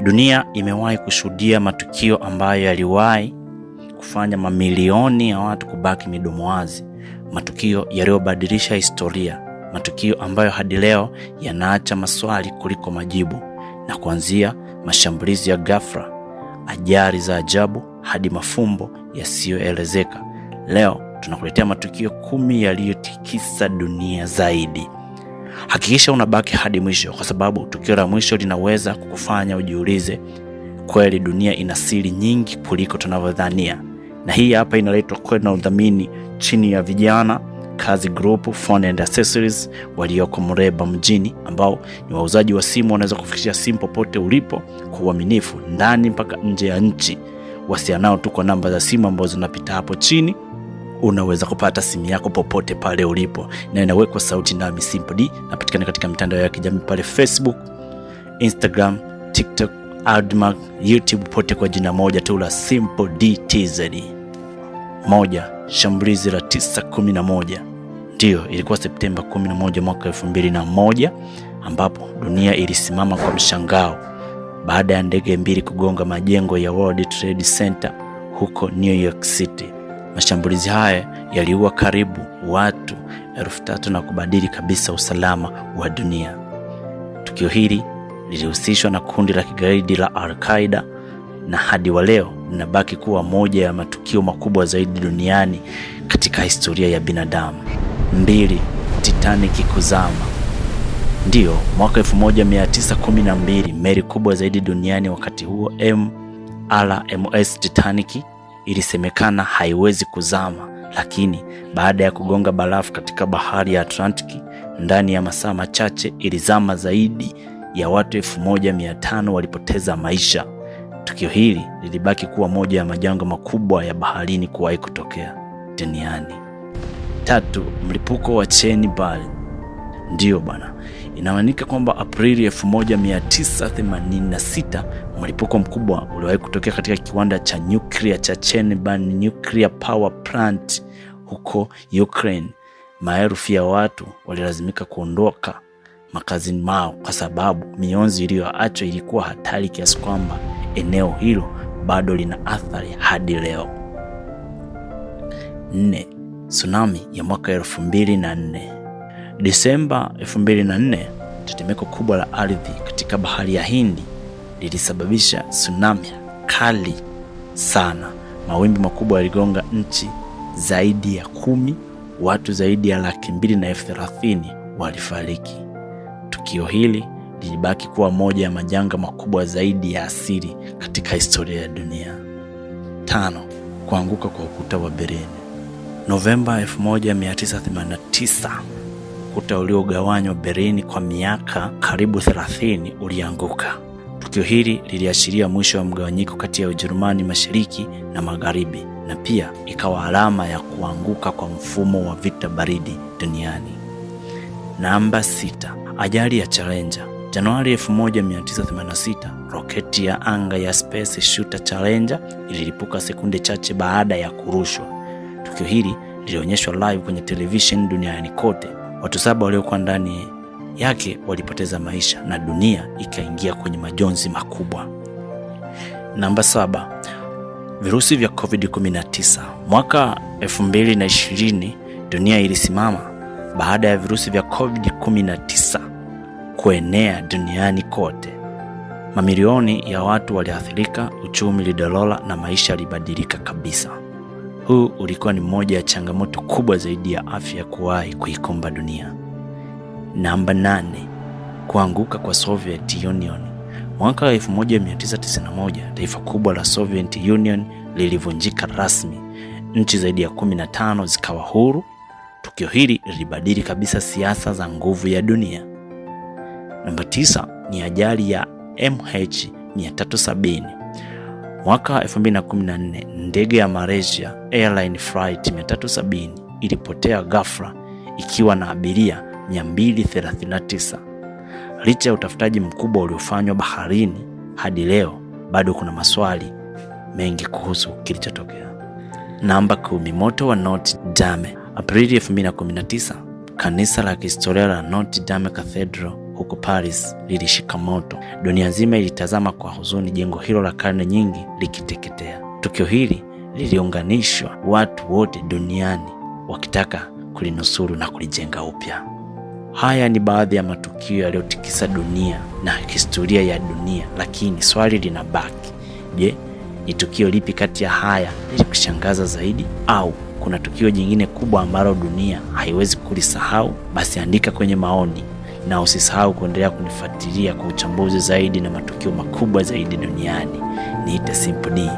Dunia imewahi kushuhudia matukio ambayo yaliwahi kufanya mamilioni ya watu kubaki midomo wazi. Matukio yaliyobadilisha historia, matukio ambayo hadi leo yanaacha maswali kuliko majibu. Na kuanzia mashambulizi ya ghafla, ajali za ajabu hadi mafumbo yasiyoelezeka, leo tunakuletea matukio 10 yaliyotikisa dunia zaidi. Hakikisha unabaki hadi mwisho, kwa sababu tukio la mwisho linaweza kukufanya ujiulize, kweli dunia ina siri nyingi kuliko tunavyodhania. Na hii hapa inaletwa kwenu na udhamini chini ya Vijana Kazi Group Phone and Accessories walioko Muleba mjini, ambao ni wauzaji wa simu. Wanaweza kufikisha simu popote ulipo kwa uaminifu, ndani mpaka nje ya nchi. Wasianao tu kwa namba za simu ambazo zinapita hapo chini. Unaweza kupata simu yako popote pale ulipo, na inawekwa sauti nami Simple D. Napatikana katika mitandao ya kijamii pale Facebook, Instagram, TikTok, Admark, YouTube, pote kwa jina moja tu la Simple D TZ. Shambulizi la 9/11. Ndio, ilikuwa Septemba 11 mwaka 2001, ambapo dunia ilisimama kwa mshangao baada ya ndege mbili kugonga majengo ya World Trade Center huko New York City. Mashambulizi haya yaliua karibu watu 3,000 na kubadili kabisa usalama wa dunia. Tukio hili lilihusishwa na kundi la kigaidi la Al-Qaeda, na hadi wa leo linabaki kuwa moja ya matukio makubwa zaidi duniani katika historia ya binadamu. 2. Titanic kuzama. Ndio, mwaka 1912 meli kubwa zaidi duniani wakati huo, RMS Titanic, ilisemekana haiwezi kuzama, lakini baada ya kugonga barafu katika bahari ya Atlantic ndani ya masaa machache ilizama. Zaidi ya watu 1,500 walipoteza maisha. Tukio hili lilibaki kuwa moja ya majanga makubwa ya baharini kuwahi kutokea duniani. 3. Mlipuko wa Chernobyl. Ndio bana, inaaminika kwamba Aprili 1986 mlipuko mkubwa uliwahi kutokea katika kiwanda cha nyuklia cha Chernobyl Nuclear Power Plant huko Ukraine. Maelfu ya watu walilazimika kuondoka makazini mao kwa sababu mionzi iliyoachwa ilikuwa hatari kiasi kwamba eneo hilo bado lina athari hadi leo. 4. Tsunami ya mwaka 2004. Disemba 2004, tetemeko kubwa la ardhi katika bahari ya Hindi lilisababisha tsunami kali sana. Mawimbi makubwa yaligonga nchi zaidi ya 10. Watu zaidi ya 230,000 walifariki. Tukio hili lilibaki kuwa moja ya majanga makubwa zaidi ya asili katika historia ya dunia. 5. Kuanguka kwa ukuta wa Berlin. Novemba 1989, ukuta uliogawanywa Berlin kwa miaka karibu 30 ulianguka. Tukio hili liliashiria mwisho wa mgawanyiko kati ya Ujerumani Mashariki na Magharibi, na pia ikawa alama ya kuanguka kwa mfumo wa vita baridi duniani. Namba 6. Ajali ya Challenger. Januari 1986, roketi ya anga ya Space Shuttle Challenger ililipuka sekunde chache baada ya kurushwa. Tukio hili lilionyeshwa live kwenye television duniani kote. Watu 7 waliokuwa ndani yake walipoteza maisha na dunia ikaingia kwenye majonzi makubwa. Namba 7. Virusi vya COVID-19. Mwaka 2020 dunia ilisimama baada ya virusi vya COVID-19 kuenea duniani kote. Mamilioni ya watu waliathirika, uchumi ulidorora na maisha yalibadilika kabisa. Huu ulikuwa ni moja ya changamoto kubwa zaidi ya afya kuwahi kuikumba dunia. Namba 8. Kuanguka kwa Soviet Union. Mwaka 1991, taifa kubwa la Soviet Union lilivunjika rasmi. Nchi zaidi ya 15 zikawa huru. Tukio hili lilibadili kabisa siasa za nguvu ya dunia. Namba 9 ni ajali ya MH370. Mwaka 2014, ndege ya Malaysia Airline Flight 370 ilipotea ghafla ikiwa na abiria 239. Licha ya utafutaji mkubwa uliofanywa baharini, hadi leo bado kuna maswali mengi kuhusu kilichotokea. Namba 10. Moto wa Notre Dame. Aprili 2019, kanisa la kihistoria la Notre Dame Cathedral huko Paris lilishika moto. Dunia nzima ilitazama kwa huzuni jengo hilo la karne nyingi likiteketea. Tukio hili liliunganishwa watu wote duniani wakitaka kulinusuru na kulijenga upya. Haya ni baadhi ya matukio yaliyotikisa dunia na historia ya dunia, lakini swali linabaki. Je, ni tukio lipi kati ya haya lilikushangaza zaidi, au kuna tukio jingine kubwa ambalo dunia haiwezi kulisahau? Basi andika kwenye maoni, na usisahau kuendelea kunifuatilia kwa uchambuzi zaidi na matukio makubwa zaidi duniani. Niite Simple D.